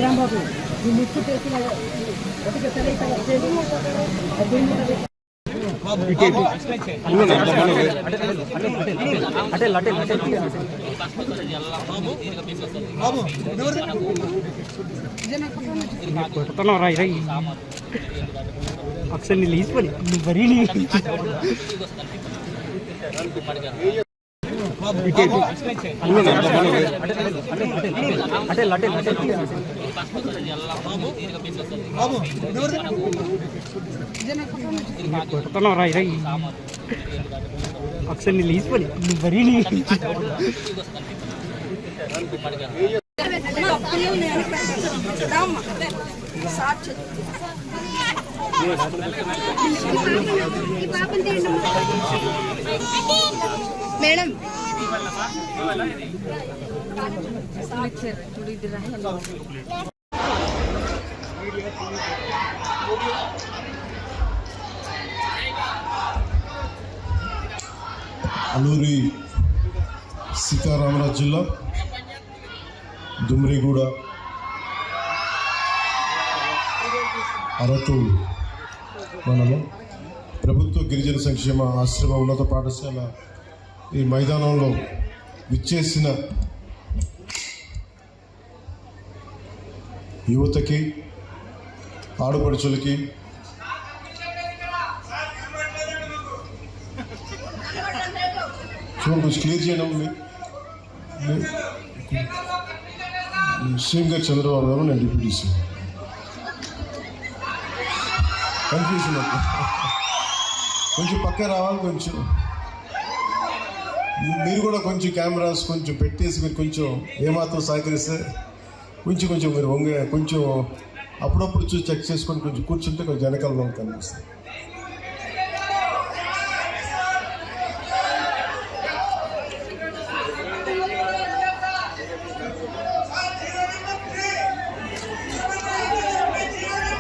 రాంబాబు ఒకసారి నీ లేచిపోయి నువ్వు మరీ ఒకసారి నీ లేచిపోయి నువ్వు మరీ మేడం అల్లూరి సీతారామరాజు జిల్లా దుమ్రిగూడ అరకు మండలం ప్రభుత్వ గిరిజన సంక్షేమ ఆశ్రమ ఉన్నత పాఠశాల ఈ మైదానంలో విచ్చేసిన యువతకి ఆడపడుచులకి చూడండి క్లియర్ చేయడం సీఎం గారు చంద్రబాబు గారు నేను డిప్యూటీ సీఎం కన్ఫ్యూజన్ కొంచెం పక్క రావాలి కొంచెం మీరు కూడా కొంచెం కెమెరాస్ కొంచెం పెట్టేసి మీరు కొంచెం ఏమాత్రం సహకరిస్తే కొంచెం మీరు కొంచెం అప్పుడప్పుడు చూసి చెక్ చేసుకొని కొంచెం కూర్చుంటే కొంచెం వెనకాల మనకు కనిపిస్తుంది.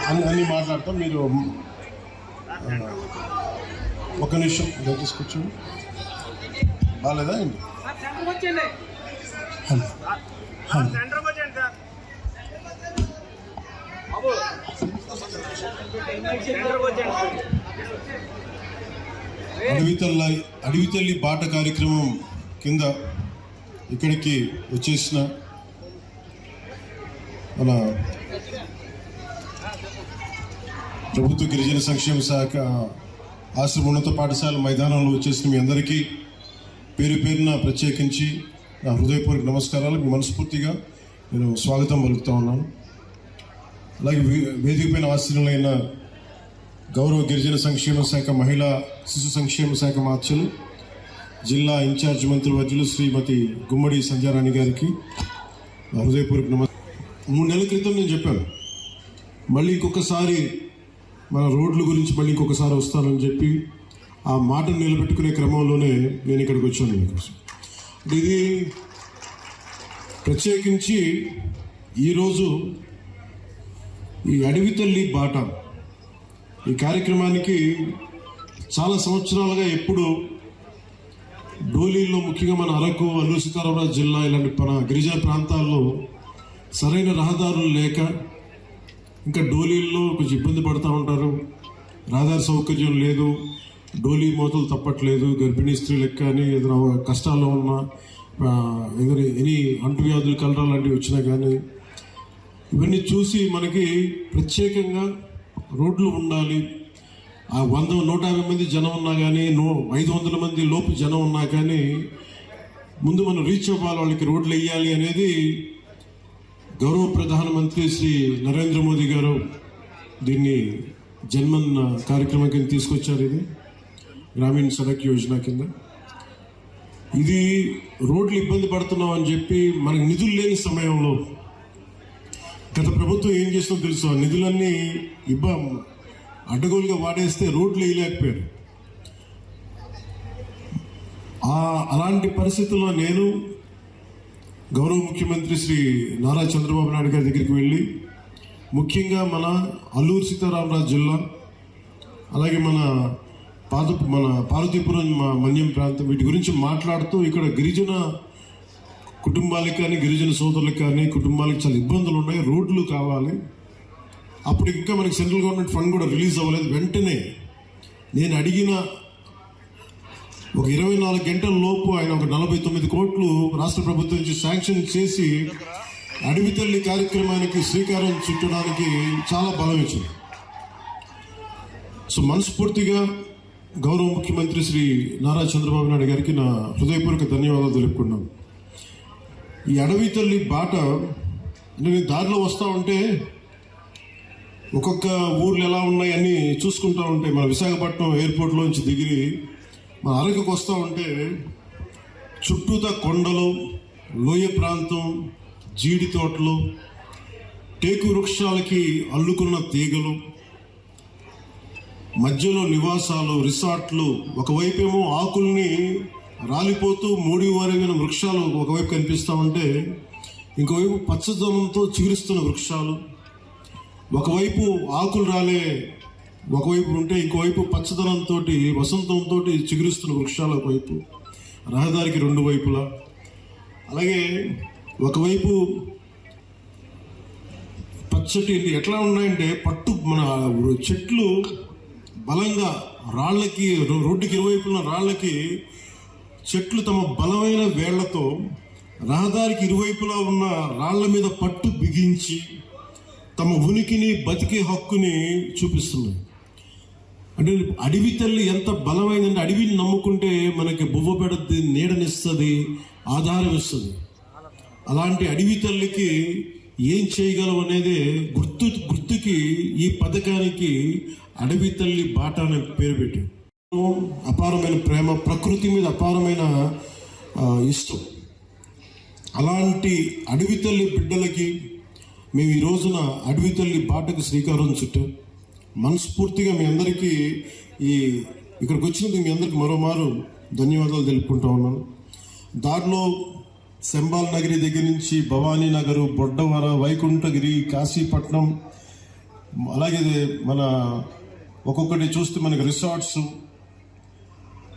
అన్నీ మాట్లాడతాం. మీరు ఒక నిమిషం దయచేసి కూర్చోండి. బాగాలేదా అండి? అడవితల్లి బాట కార్యక్రమం కింద ఇక్కడికి వచ్చేసిన మన ప్రభుత్వ గిరిజన సంక్షేమ శాఖ ఆశ్రమ ఉన్నత పాఠశాల మైదానంలో వచ్చేసిన మీ అందరికీ పేరు పేరున ప్రత్యేకించి నా హృదయపూర్వక నమస్కారాలు. మీ మనస్ఫూర్తిగా నేను స్వాగతం పలుకుతా ఉన్నాను. అలాగే వేదిక పైన ఆశ్రయులైన గౌరవ గిరిజన సంక్షేమ శాఖ మహిళా శిశు సంక్షేమ శాఖ మార్చలు జిల్లా ఇన్ఛార్జ్ మంత్రివర్యులు శ్రీమతి గుమ్మడి సంధ్యారాణి గారికి నా హృదయపూర్వక నమస్కారం. 3 నెలల క్రితం నేను చెప్పాను, మళ్ళీ ఇంకొకసారి మన రోడ్ల గురించి మళ్ళీ ఇంకొకసారి వస్తానని చెప్పి ఆ మాటను నిలబెట్టుకునే క్రమంలోనే నేను ఇక్కడికి వచ్చాను మీకోసం. ఇది ప్రత్యేకించి ఈరోజు ఈ అడవి తల్లి బాట ఈ కార్యక్రమానికి చాలా సంవత్సరాలుగా ఎప్పుడు డోలీల్లో ముఖ్యంగా మన అరకు, అల్లూరి సీతారామరాజు జిల్లా ఇలాంటి మన గిరిజన ప్రాంతాల్లో సరైన రహదారులు లేక ఇంకా డోలీల్లో కొంచెం ఇబ్బంది పడుతూ ఉంటారు. రహదారి సౌకర్యం లేదు, డోలీ మోతలు తప్పట్లేదు. గర్భిణీ స్త్రీలకు కానీ ఏదైనా కష్టాల్లో ఉన్న ఏదైనా ఎనీ అంటువ్యాధులు కలరా లాంటివి వచ్చినా కానీ ఇవన్నీ చూసి మనకి ప్రత్యేకంగా రోడ్లు ఉండాలి. ఆ 150 మంది జనం ఉన్నా కానీ 500 మంది లోపు జనం ఉన్నా కానీ ముందు మనం రీచ్ అవ్వాలి, వాళ్ళకి రోడ్లు వేయాలి అనేది గౌరవ ప్రధానమంత్రి శ్రీ నరేంద్ర మోదీ గారు దీన్ని జన్మన్ కార్యక్రమం కింద తీసుకొచ్చారు. ఇది గ్రామీణ సడక్ యోజన కింద. ఇది రోడ్లు ఇబ్బంది పడుతున్నాం అని చెప్పి మనకు నిధులు లేని సమయంలో గత ప్రభుత్వం ఏం చేస్తుందో తెలుసు, ఆ నిధులన్నీ అడ్డగోలుగా వాడేస్తే రోడ్లు వేయలేకపోయారు. అలాంటి పరిస్థితుల్లో నేను గౌరవ ముఖ్యమంత్రి శ్రీ నారా చంద్రబాబు నాయుడు గారి దగ్గరికి వెళ్ళి ముఖ్యంగా మన అల్లూరు సీతారామరాజు జిల్లా, అలాగే మన పార్వతీపురం మన్యం ప్రాంతం, వీటి గురించి మాట్లాడుతూ ఇక్కడ గిరిజన కుటుంబాలకు కానీ గిరిజన సోదరులకు కానీ కుటుంబాలకు చాలా ఇబ్బందులు ఉన్నాయి, రోడ్లు కావాలి. అప్పుడు ఇంకా మనకి సెంట్రల్ గవర్నమెంట్ ఫండ్ కూడా రిలీజ్ అవ్వలేదు. వెంటనే నేను అడిగిన ఒక 24 గంటల లోపు ఆయన ఒక 49 కోట్లు రాష్ట్ర ప్రభుత్వం నుంచి శాంక్షన్ చేసి అడవి తల్లి కార్యక్రమానికి శ్రీకారం చుట్టడానికి చాలా బలం ఇచ్చింది. సో మనస్ఫూర్తిగా గౌరవ ముఖ్యమంత్రి శ్రీ నారా చంద్రబాబు నాయుడు గారికి నా హృదయపూర్వక ధన్యవాదాలు తెలుపుకున్నాను. ఈ అడవి తల్లి బాట, నేను దారిలో వస్తూ ఉంటే ఒక్కొక్క ఊర్లు ఎలా ఉన్నాయని చూసుకుంటూ ఉంటే, మన విశాఖపట్నం ఎయిర్పోర్ట్లోంచి దిగి మన అరకుకు వస్తూ ఉంటే చుట్టూతా కొండలు, లోయ ప్రాంతం, జీడి తోటలు, టేకు వృక్షాలకి అల్లుకున్న తీగలు, మధ్యలో నివాసాలు, రిసార్ట్లు, ఒకవైపేమో ఆకుల్ని రాలిపోతూ మూడివారిన వృక్షాలు ఒకవైపు కనిపిస్తూ ఉంటే, ఇంకోవైపు పచ్చదనంతో చిగురిస్తున్న వృక్షాలు, ఒకవైపు ఆకులు రాలే ఒకవైపు ఉంటే ఇంకోవైపు పచ్చదనంతో వసంతంతో చిగురిస్తున్న వృక్షాలు ఒకవైపు, రహదారికి 2 వైపులా. అలాగే ఒకవైపు పచ్చటి ఎట్లా ఉన్నాయంటే మన చెట్లు బలంగా రాళ్ళకి, రోడ్డుకి ఇరువైపున రాళ్ళకి చెట్లు తమ బలమైన వేళ్లతో రహదారికి ఇరువైపులా ఉన్న రాళ్ల మీద పట్టు బిగించి తమ ఉనికిని, బతికే హక్కుని చూపిస్తున్నాయి. అంటే అడవి తల్లి ఎంత బలమైందంటే, అడవిని నమ్ముకుంటే మనకి బువ్వ పెడుద్ది, నీడనిస్తుంది, ఆధారం ఇస్తుంది. అలాంటి అడవి తల్లికి ఏం చేయగలం అనేది గుర్తుకి ఈ పథకానికి అడవి తల్లి బాట అనే పేరు పెట్టి, అపారమైన ప్రేమ, ప్రకృతి మీద అపారమైన ఇష్టం. అలాంటి అడవి తల్లి బిడ్డలకి మేము ఈ రోజున అడవి తల్లి బాటకు శ్రీకారం చుట్టాం. మనస్ఫూర్తిగా మీ అందరికీ ఇక్కడికి వచ్చినందుకు మీ అందరికీ మరోమారు ధన్యవాదాలు తెలుపుకుంటా ఉన్నాను. దారిలో శంబాల్ నగరి దగ్గర నుంచి భవానీ నగరు, బొడ్డవర, వైకుంఠగిరి, కాశీపట్నం, అలాగే మన ఒక్కొక్కటి చూస్తే మనకి రిసార్ట్స్,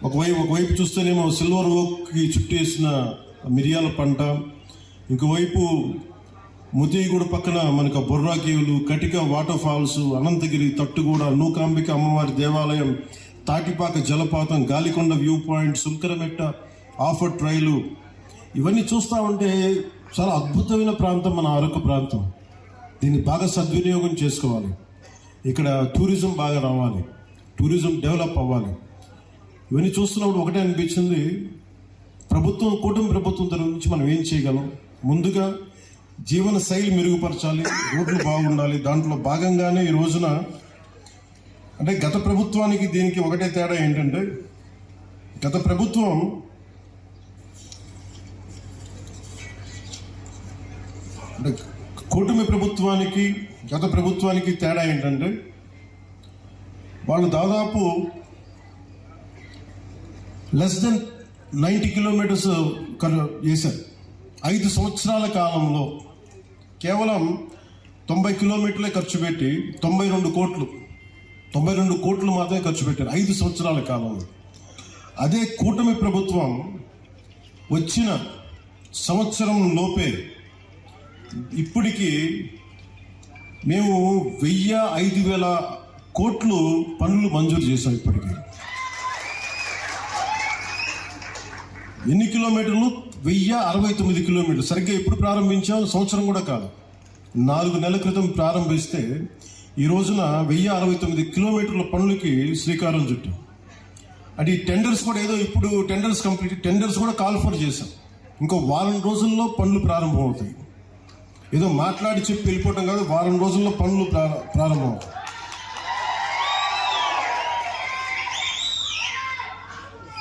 ఒకవైపు చూస్తేనేమో సిల్వర్ ఓక్కి చుట్టేసిన మిరియాల పంట, ఇంకోవైపు ముతిగూడ పక్కన మనకు బొర్రా కేవులు, కటిక వాటర్ ఫాల్స్, అనంతగిరి, తట్టుగూడ, నూకాంబిక అమ్మవారి దేవాలయం, తాటిపాక జలపాతం, గాలికొండ వ్యూ పాయింట్, సుంకరమెట్ట ఆఫర్ ట్రైలు, ఇవన్నీ చూస్తూ ఉంటే చాలా అద్భుతమైన ప్రాంతం మన అరకు ప్రాంతం. దీన్ని బాగా సద్వినియోగం చేసుకోవాలి. ఇక్కడ టూరిజం బాగా రావాలి, టూరిజం డెవలప్ అవ్వాలి. ఇవన్నీ చూస్తున్నప్పుడు ఒకటే అనిపించింది, కూటమి ప్రభుత్వం తరఫు నుంచి మనం ఏం చేయగలం. ముందుగా జీవన శైలి మెరుగుపరచాలి, రోడ్లు బాగుండాలి. దాంట్లో భాగంగానే ఈ రోజున అంటే గత ప్రభుత్వానికి దీనికి ఒకటే తేడా ఏంటంటే, గత ప్రభుత్వం అంటే కూటమి ప్రభుత్వానికి గత ప్రభుత్వానికి తేడా ఏంటంటే, వాళ్ళు దాదాపు లెస్ దెన్ 90 కిలోమీటర్స్ చేశారు. 5 సంవత్సరాల కాలంలో కేవలం 90 కిలోమీటర్లే ఖర్చు పెట్టి 92 కోట్లు మాత్రమే ఖర్చు పెట్టారు 5 సంవత్సరాల కాలంలో. అదే కూటమి ప్రభుత్వం వచ్చిన సంవత్సరం లోపే ఇప్పటికీ మేము 1000-5000 కోట్లు పనులు మంజూరు చేశాం. ఇప్పటికీ ఎన్ని కిలోమీటర్లు? 1069 కిలోమీటర్లు. సరిగ్గా ఎప్పుడు ప్రారంభించాం? సంవత్సరం కూడా కాదు, 4 నెలల క్రితం ప్రారంభిస్తే ఈ రోజున 1069 కిలోమీటర్ల పనులకి శ్రీకారం చుట్టాం. అది టెండర్స్ కూడా ఏదో ఇప్పుడు టెండర్స్ కూడా కాల్ ఫర్ చేశాం. ఇంకో వారం రోజుల్లో పనులు ప్రారంభం అవుతాయి. ఏదో మాట్లాడి చెప్పి వెళ్ళిపోవటం కాదు, వారం రోజుల్లో పనులు ప్రారంభం అవుతాయి.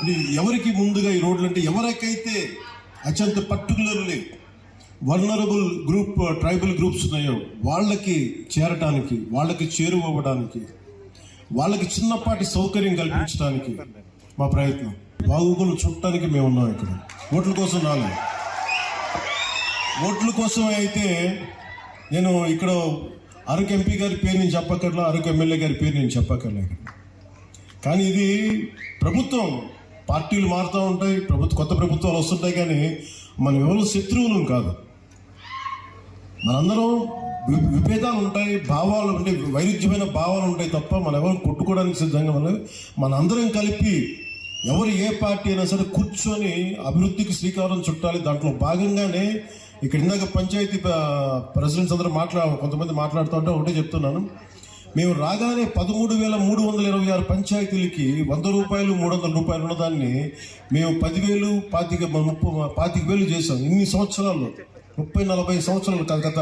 ఇది ఎవరికి ముందుగా ఈ రోడ్లు అంటే, ఎవరికైతే అత్యంత particularly vulnerable group tribal groups ఉన్నాయో వాళ్ళకి చేరటానికి, వాళ్ళకి చేరువవ్వడానికి, వాళ్ళకి చిన్నపాటి సౌకర్యం కల్పించడానికి మా ప్రయత్నం. బాగోగులు చూడటానికి మేము ఉన్నాం ఇక్కడ. ఓట్ల కోసం రాలేదు. ఓట్ల కోసం అయితే నేను ఇక్కడ అరకు ఎంపీ గారి పేరు నేను చెప్పక్కర్లా, అరకు ఎమ్మెల్యే గారి పేరు నేను చెప్పక్కర్లే. కానీ ఇది ప్రభుత్వం, పార్టీలు మారుతూ ఉంటాయి, కొత్త ప్రభుత్వాలు వస్తుంటాయి, కానీ మనం ఎవరు శత్రువులం కాదు. మనందరం విభేదాలు ఉంటాయి, భావాలు ఉంటాయి, వైరుధ్యమైన భావాలు ఉంటాయి తప్ప మనం ఎవరు కొట్టుకోవడానికి సిద్ధంగా ఉన్నది. మనందరం కలిపి ఎవరు ఏ పార్టీ అయినా సరే కూర్చొని అభివృద్ధికి శ్రీకారం చుట్టాలి. దాంట్లో భాగంగానే ఇక్కడ ఇందాక పంచాయతీ ప్రెసిడెంట్స్ అందరూ కొంతమంది మాట్లాడుతూ ఉంటే ఒకటే చెప్తున్నాను. మేము రాగానే 13,326 పంచాయతీలకి 100 రూపాయలు 300 రూపాయలు ఉన్నదాన్ని మేము 10,000 25,000 చేసాం. ఇన్ని సంవత్సరాల్లో 30-40 సంవత్సరాలు కాదు, గత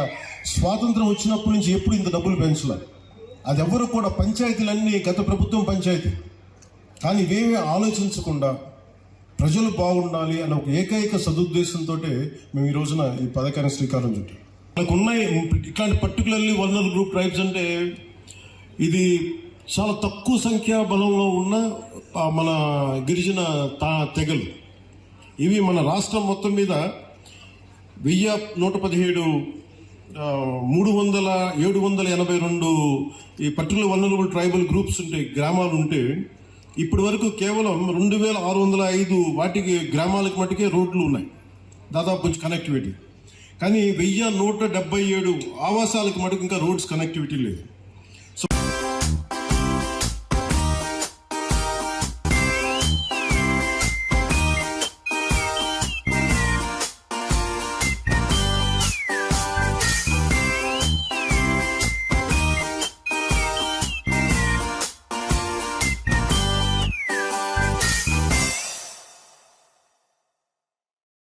స్వాతంత్రం వచ్చినప్పటి నుంచి ఎప్పుడు ఇంత డబ్బులు పెంచలేదు. అది ఎవరు కూడా, పంచాయతీలన్నీ గత ప్రభుత్వం పంచాయతీ, కానీ ఇవేమీ ఆలోచించకుండా ప్రజలు బాగుండాలి అనే ఒక ఏకైక సదుద్దేశంతో మేము ఈ రోజున ఈ పథకానికి శ్రీకారం చుట్టాం. మనకు ఉన్నాయి ఇట్లాంటి పర్టికులర్లీ వల్నరబుల్ గ్రూప్ ట్రైబ్స్. అంటే ఇది చాలా తక్కువ సంఖ్యా బలంలో ఉన్న మన గిరిజన తెగలు. ఇవి మన రాష్ట్రం మొత్తం మీద 1117 782 ఈ పర్టికులర్ వల్నరబుల్ ట్రైబల్ గ్రూప్స్ ఉంటే, గ్రామాలు ఉంటే, ఇప్పటి వరకు కేవలం 2605 వాటికి గ్రామాలకు మటుకే రోడ్లు ఉన్నాయి, దాదాపు కనెక్టివిటీ. కానీ 1177 ఆవాసాలకు మటుకు ఇంకా రోడ్స్ కనెక్టివిటీ లేదు.